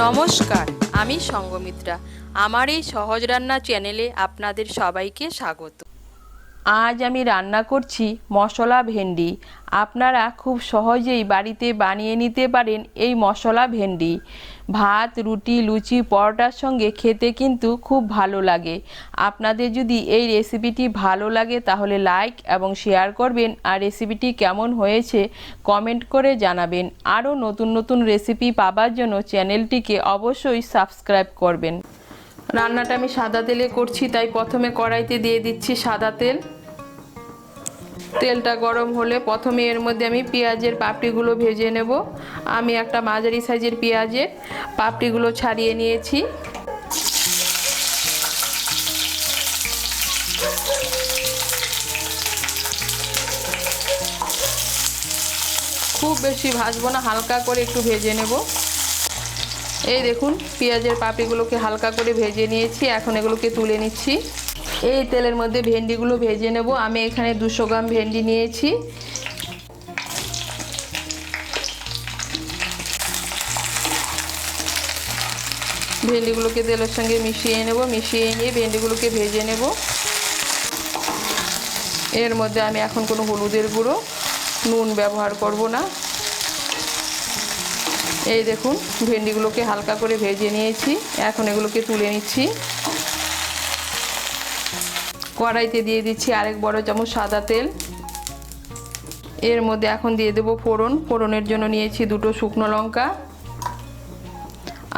নমস্কার, আমি সঙ্গমিত্রা। আমার এই সহজ রান্না চ্যানেলে আপনাদের সবাইকে স্বাগত। আজ আমি রান্না করছি মশলা ভেন্ডি। আপনারা খুব সহজেই বাড়িতে বানিয়ে নিতে পারেন এই মশলা ভেন্ডি। ভাত, রুটি, লুচি, পরোটার সঙ্গে খেতে কিন্তু খুব ভালো লাগে। আপনাদের যদি এই রেসিপিটি ভালো লাগে তাহলে লাইক এবং শেয়ার করবেন, আর রেসিপিটি কেমন হয়েছে কমেন্ট করে জানাবেন। আরও নতুন নতুন রেসিপি পাবার জন্য চ্যানেলটিকে অবশ্যই সাবস্ক্রাইব করবেন। রান্নাটা আমি সাদা তেলে করছি, তাই প্রথমে কড়াইতে দিয়ে দিচ্ছি সাদা তেল। তেলটা গরম হলে প্রথমে এর মধ্যে আমি পেঁয়াজের পাপড়িগুলো ভেজে নেব। আমি একটা মাঝারি সাইজের পেঁয়াজের পাপড়িগুলো ছাড়িয়ে নিয়েছি। খুব বেশি ভাজবো না, হালকা করে একটু ভেজে নেব। এই দেখুন, পেঁয়াজের পাপড়িগুলোকে হালকা করে ভেজে নিয়েছি। এখন এগুলোকে তুলে নিচ্ছি। এই তেলের মধ্যে ভেন্ডিগুলো ভেজে নেব। আমি এখানে 200 গ্রাম ভেন্ডি নিয়েছি। ভেন্ডিগুলোকে তেলের সঙ্গে মিশিয়ে নেব। মিশিয়ে নিয়ে ভেন্ডিগুলোকে ভেজে নেব। এর মধ্যে আমি এখন কোনো হলুদের গুঁড়ো, নুন ব্যবহার করব না। এই দেখুন, ভেন্ডিগুলোকে হালকা করে ভেজে নিয়েছি। এখন এগুলোকে তুলে নিচ্ছি। কড়াইতে দিয়ে দিচ্ছি আরেক বড় চামচ সাদা তেল। এর মধ্যে এখন দিয়ে দেব ফোড়ন। ফোড়নের জন্য নিয়েছি 2টো শুকনো লঙ্কা,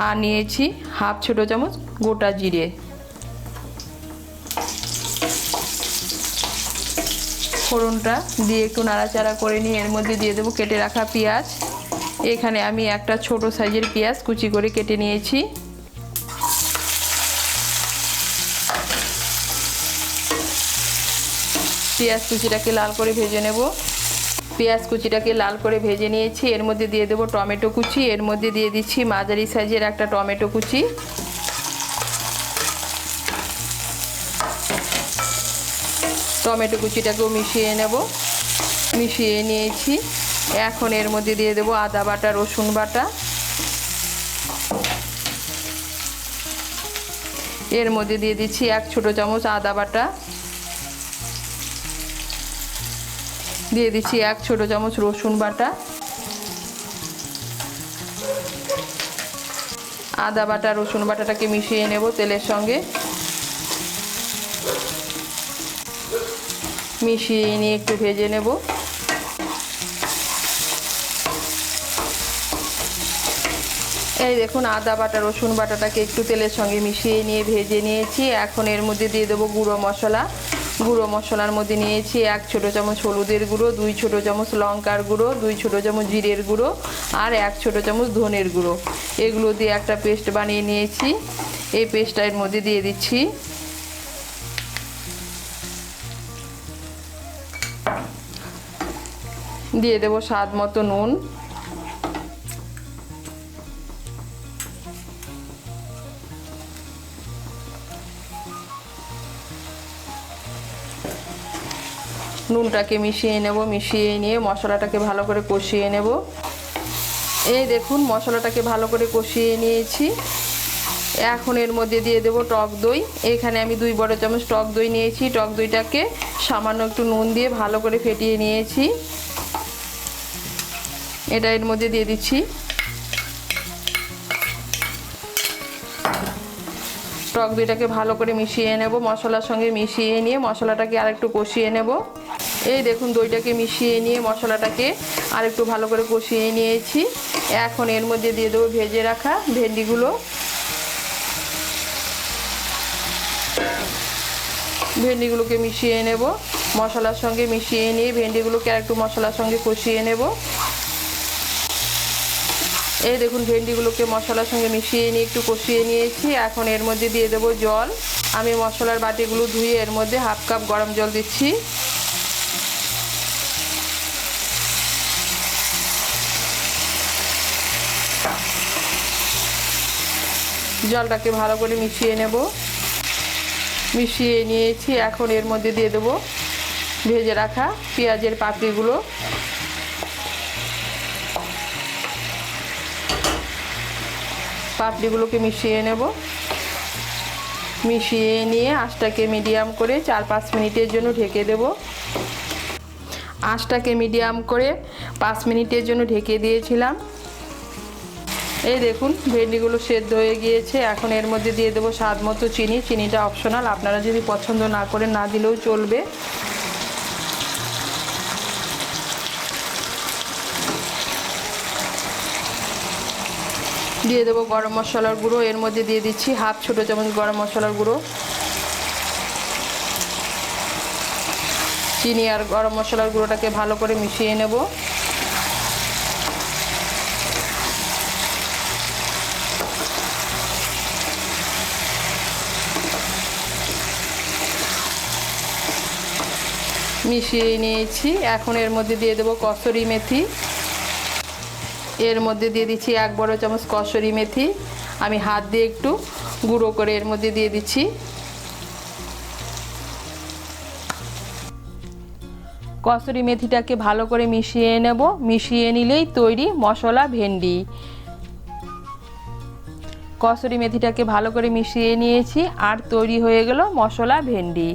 আর নিয়েছি হাফ ছোট চামচ গোটা জিরে। ফোড়নটা দিয়ে একটু নাড়াচাড়া করে নিয়ে এর মধ্যে দিয়ে দেবো কেটে রাখা পেঁয়াজ। এখানে আমি একটা ছোট সাইজের পেঁয়াজ কুচি করে কেটে নিয়েছি। পেঁয়াজ কুচিটাকে লাল করে ভেজে নেব। পেঁয়াজ কুচিটাকে লাল করে ভেজে নিয়েছি। এর মধ্যে দিয়ে দেবো টমেটো কুচি। এর মধ্যে দিয়ে দিচ্ছি মাঝারি সাইজের একটা টমেটো কুচি। টমেটো কুচিটাকেও মিশিয়ে নেব। মিশিয়ে নিয়েছি। এখন এর মধ্যে দিয়ে দেবো আদা বাটা, রসুন বাটা। এর মধ্যে দিয়ে দিচ্ছি 1 ছোট চামচ আদা বাটা। দিয়ে দিচ্ছি 1 ছোট চামচ রসুন বাটা। আদা বাটা, রসুন বাটাটাকে মিশিয়ে নেব তেলের সঙ্গে। মিশিয়ে নিয়ে একটু ভেজে নেব। এই দেখুন, আদা বাটা, রসুন বাটাটাকে একটু তেলের সঙ্গে মিশিয়ে নিয়ে ভেজে নিয়েছি। এখন এর মধ্যে দিয়ে দেবো গুঁড়ো মশলা। গুঁড়ো মশলার মধ্যে নিয়েছি 1 ছোট চামচ হলুদের গুঁড়ো, 2 ছোট চামচ লঙ্কার গুঁড়ো, 2 ছোট চামচ জিরের গুঁড়ো, আর 1 ছোট চামচ ধনের গুঁড়ো। এগুলো দিয়ে একটা পেস্ট বানিয়ে নিয়েছি। এই পেস্টটা এর মধ্যে দিয়ে দিচ্ছি। দিয়ে দেবো স্বাদ মতো নুন। নুনটাকে মিশিয়ে নেব। মিশিয়ে নিয়ে মশলাটাকে ভালো করে কষিয়ে নেব। এই দেখুন, মশলাটাকে ভালো করে কষিয়ে নিয়েছি। এখন এর মধ্যে দিয়ে দেব টক দই। এখানে আমি 2 বড় চামচ টক দই নিয়েছি। টক দইটাকে সামান্য একটু নুন দিয়ে ভালো করে ফেটিয়ে নিয়েছি। এটা এর মধ্যে দিয়ে দিচ্ছি। টক দইটাকে ভালো করে মিশিয়ে নেব। মশলার সঙ্গে মিশিয়ে নিয়ে মশলাটাকে আরেকটু কষিয়ে নেব। এই দেখুন, দইটাকে মিশিয়ে নিয়ে মশলাটাকে আরেকটু ভালো করে কষিয়ে নিয়েছি। এখন এর মধ্যে দিয়ে দেবো ভেজে রাখা ভেন্ডিগুলো। ভেন্ডিগুলোকে মিশিয়ে নেব। মশলার সঙ্গে মিশিয়ে নিয়ে ভেন্ডিগুলোকে আরেকটু মশলার সঙ্গে কষিয়ে নেব। এই দেখুন, ভেন্ডিগুলোকে মশলার সঙ্গে মিশিয়ে নিয়ে একটু কষিয়ে নিয়েছি। এখন এর মধ্যে দিয়ে দেবো জল। আমি মশলার বাটিগুলো ধুয়ে এর মধ্যে হাফ কাপ গরম জল দিচ্ছি। জলটাকে ভালো করে মিশিয়ে নেব। মিশিয়ে নিয়েছি। এখন এর মধ্যে দিয়ে দেবো ভেজে রাখা পেঁয়াজের পাপড়িগুলো। পাপড়িগুলোকে মিশিয়ে নেব। মিশিয়ে নিয়ে আঁচটাকে মিডিয়াম করে 4-5 মিনিটের জন্য ঢেকে দেব। আঁচটাকে মিডিয়াম করে 5 মিনিটের জন্য ঢেকে দিয়েছিলাম। এই দেখুন ভেন্ডিগুলো সেদ্ধ হয়ে গিয়েছে। এখন এর মধ্যে দিয়ে দেবো স্বাদ মতো চিনি। চিনিটা অপশনাল, আপনারা যদি পছন্দ না করেন না দিলেও চলবে। দিয়ে দেবো গরম মশলার গুঁড়ো। এর মধ্যে দিয়ে দিচ্ছি হাফ ছোটো চামচ গরম মশলার গুঁড়ো। চিনি আর গরম মশলার গুঁড়োটাকে ভালো করে মিশিয়ে নেব। মিশিয়ে নিয়েছি। এখন এর মধ্যে দিয়ে দেবো কসুরি মেথি। এর মধ্যে দিয়ে দিচ্ছি 1 বড় চামচ কসুরি মেথি। আমি হাত দিয়ে একটু গুঁড়ো করে এর মধ্যে দিয়ে দিচ্ছি। কসুরি মেথিটাকে ভালো করে মিশিয়ে নেব। মিশিয়ে নিলেই তৈরি মশলা ভেন্ডি। কসুরি মেথিটাকে ভালো করে মিশিয়ে নিয়েছি আর তৈরি হয়ে গেল মশলা ভেন্ডি।